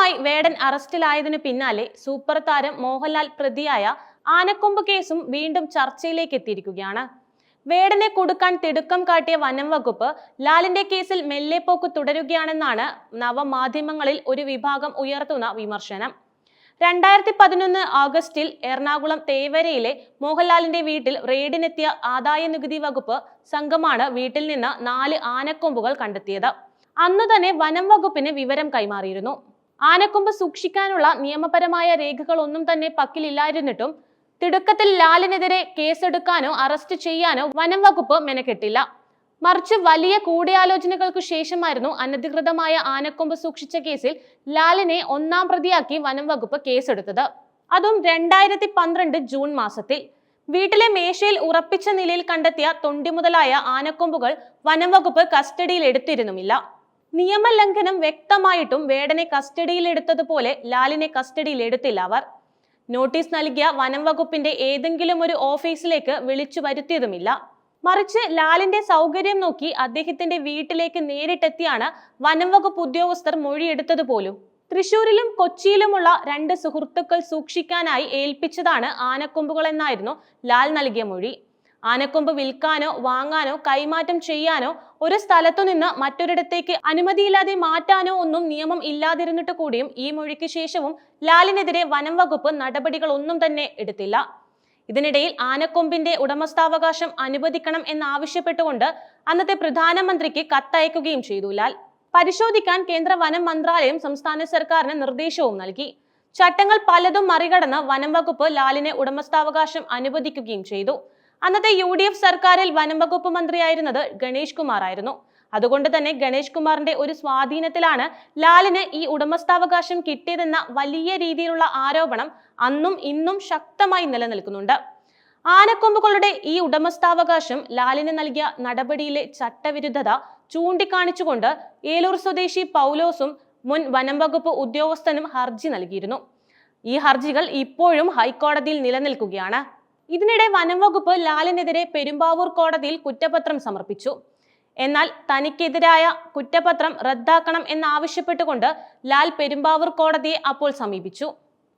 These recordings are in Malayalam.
കേസുമായി വേടൻ അറസ്റ്റിലായതിനു പിന്നാലെ സൂപ്പർ താരം മോഹൻലാൽ പ്രതിയായ ആനക്കൊമ്പ് കേസും വീണ്ടും ചർച്ചയിലേക്ക് എത്തിയിരിക്കുകയാണ്. വേടനെ കൊടുക്കാൻ തിടുക്കം കാട്ടിയ വനം വകുപ്പ് ലാലിന്റെ കേസിൽ മെല്ലെപ്പോക്ക് തുടരുകയാണെന്നാണ് നവമാധ്യമങ്ങളിൽ ഒരു വിഭാഗം ഉയർത്തുന്ന വിമർശനം. 2011 ഓഗസ്റ്റിൽ എറണാകുളം തേവരയിലെ മോഹൻലാലിന്റെ വീട്ടിൽ റെയ്ഡിനെത്തിയ ആദായ നികുതി വകുപ്പ് സംഘമാണ് വീട്ടിൽ നിന്ന് 4 ആനക്കൊമ്പുകൾ കണ്ടെത്തിയത്. അന്നു തന്നെ വനം വകുപ്പിന് വിവരം കൈമാറിയിരുന്നു. ആനക്കൊമ്പ് സൂക്ഷിക്കാനുള്ള നിയമപരമായ രേഖകളൊന്നും തന്നെ പക്കലില്ലായിരുന്നിട്ടും തിടുക്കത്തിൽ ലാലിനെതിരെ കേസെടുക്കാനോ അറസ്റ്റ് ചെയ്യാനോ വനം വകുപ്പ് മെനക്കെട്ടില്ല. മറിച്ച് വലിയ കൂടിയാലോചനകൾക്കു ശേഷമായിരുന്നു അനധികൃതമായ ആനക്കൊമ്പ് സൂക്ഷിച്ച കേസിൽ ലാലിനെ 1-ാം പ്രതിയാക്കി വനം വകുപ്പ് കേസെടുത്തത്. അതും 2012 ജൂൺ മാസത്തിൽ. വീട്ടിലെ മേശയിൽ ഉറപ്പിച്ച നിലയിൽ കണ്ടെത്തിയ തൊണ്ടി മുതലായ ആനക്കൊമ്പുകൾ വനം വകുപ്പ് കസ്റ്റഡിയിൽ എടുത്തിരുന്നുമില്ല. നിയമലംഘനം വ്യക്തമായിട്ടും വേടനെ കസ്റ്റഡിയിൽ എടുത്തതുപോലെ ലാലിനെ കസ്റ്റഡിയിൽ എടുത്തില്ല അവർ. നോട്ടീസ് നൽകിയ വനം വകുപ്പിന്റെ ഏതെങ്കിലും ഒരു ഓഫീസിലേക്ക് വിളിച്ചു വരുത്തിയതുമില്ല. മറിച്ച് ലാലിന്റെ സൗകര്യം നോക്കി അദ്ദേഹത്തിന്റെ വീട്ടിലേക്ക് നേരിട്ടെത്തിയാണ് വനം വകുപ്പ് ഉദ്യോഗസ്ഥർ മൊഴിയെടുത്തത് പോലും. തൃശൂരിലും കൊച്ചിയിലുമുള്ള 2 സുഹൃത്തുക്കൾ സൂക്ഷിക്കാനായി ഏൽപ്പിച്ചതാണ് ആനക്കൊമ്പുകളെന്നായിരുന്നു ലാൽ നൽകിയ മൊഴി. ആനക്കൊമ്പ് വിൽക്കാനോ വാങ്ങാനോ കൈമാറ്റം ചെയ്യാനോ ഒരു സ്ഥലത്തു നിന്ന് മറ്റൊരിടത്തേക്ക് അനുമതിയില്ലാതെ മാറ്റാനോ ഒന്നും നിയമം ഇല്ലാതിരുന്നിട്ട് കൂടിയും ഈ മൊഴിക്ക് ശേഷവും ലാലിനെതിരെ വനം വകുപ്പ് നടപടികളൊന്നും തന്നെ എടുത്തില്ല. ഇതിനിടയിൽ ആനക്കൊമ്പിന്റെ ഉടമസ്ഥാവകാശം അനുവദിക്കണം എന്നാവശ്യപ്പെട്ടുകൊണ്ട് അന്നത്തെ പ്രധാനമന്ത്രിക്ക് കത്തയക്കുകയും ചെയ്തു ലാൽ. പരിശോധിക്കാൻ കേന്ദ്ര വനം മന്ത്രാലയം സംസ്ഥാന സർക്കാരിന് നിർദ്ദേശവും നൽകി. ചട്ടങ്ങൾ പലതും മറികടന്ന് വനം വകുപ്പ് ലാലിന് ഉടമസ്ഥാവകാശം അനുവദിക്കുകയും ചെയ്തു. അന്നത്തെ UDF സർക്കാരിൽ വനം വകുപ്പ് മന്ത്രിയായിരുന്നത് ഗണേഷ് കുമാർ ആയിരുന്നു. അതുകൊണ്ട് തന്നെ ഗണേഷ് കുമാറിന്റെ ഒരു സ്വാധീനത്തിലാണ് ലാലിന് ഈ ഉടമസ്ഥാവകാശം കിട്ടിയതെന്ന വലിയ രീതിയിലുള്ള ആരോപണം അന്നും ഇന്നും ശക്തമായി നിലനിൽക്കുന്നുണ്ട്. ആനക്കൊമ്പുകളുടെ ഈ ഉടമസ്ഥാവകാശം ലാലിന് നൽകിയ നടപടിയിലെ ചട്ടവിരുദ്ധത ചൂണ്ടിക്കാണിച്ചുകൊണ്ട് ഏലൂർ സ്വദേശി പൗലോസും മുൻ വനം വകുപ്പ് ഉദ്യോഗസ്ഥനും ഹർജി നൽകിയിരുന്നു. ഈ ഹർജികൾ ഇപ്പോഴും ഹൈക്കോടതിയിൽ നിലനിൽക്കുകയാണ്. ഇതിനിടെ വനം വകുപ്പ് ലാലിനെതിരെ പെരുമ്പാവൂർ കോടതിയിൽ കുറ്റപത്രം സമർപ്പിച്ചു. എന്നാൽ തനിക്കെതിരായ കുറ്റപത്രം റദ്ദാക്കണം എന്നാവശ്യപ്പെട്ടുകൊണ്ട് ലാൽ പെരുമ്പാവൂർ കോടതിയെ അപ്പോൾ സമീപിച്ചു.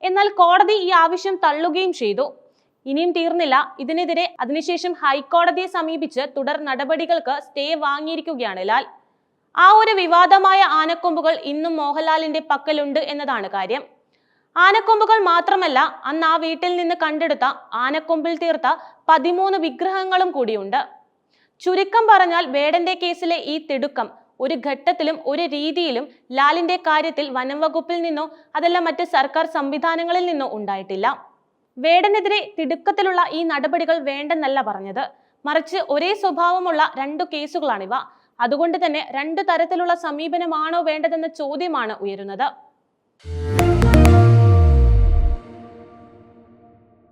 എന്നാൽ കോടതി ഈ ആവശ്യം തള്ളുകയും ചെയ്തു. ഇനിയും തീർന്നില്ല. ഇതിനെതിരെ അതിനുശേഷം ഹൈക്കോടതിയെ സമീപിച്ച് തുടർ നടപടികൾക്ക് സ്റ്റേ വാങ്ങിയിരിക്കുകയാണ് ലാൽ. ആ ഒരു വിവാദമായ ആനക്കൊമ്പുകൾ ഇന്നും മോഹൻലാലിന്റെ പക്കലുണ്ട് എന്നതാണ് കാര്യം. ആനക്കൊമ്പുകൾ മാത്രമല്ല, അന്ന് ആ വീട്ടിൽ നിന്ന് കണ്ടെടുത്ത ആനക്കൊമ്പിൽ തീർത്ത 13 വിഗ്രഹങ്ങളും കൂടിയുണ്ട്. ചുരുക്കം പറഞ്ഞാൽ വേടന്റെ കേസിലെ ഈ തിടുക്കം ഒരു ഘട്ടത്തിലും ഒരു രീതിയിലും ലാലിന്റെ കാര്യത്തിൽ വനം വകുപ്പിൽ നിന്നോ അതല്ല മറ്റ് സർക്കാർ സംവിധാനങ്ങളിൽ നിന്നോ ഉണ്ടായിട്ടില്ല. വേടനെതിരെ തിടുക്കത്തിലുള്ള ഈ നടപടികൾ വേണ്ടെന്നല്ല പറഞ്ഞത്, മറിച്ച് ഒരേ സ്വഭാവമുള്ള 2 കേസുകളാണിവ. അതുകൊണ്ട് തന്നെ 2 തരത്തിലുള്ള സമീപനമാണോ വേണ്ടതെന്ന ചോദ്യമാണ് ഉയരുന്നത്.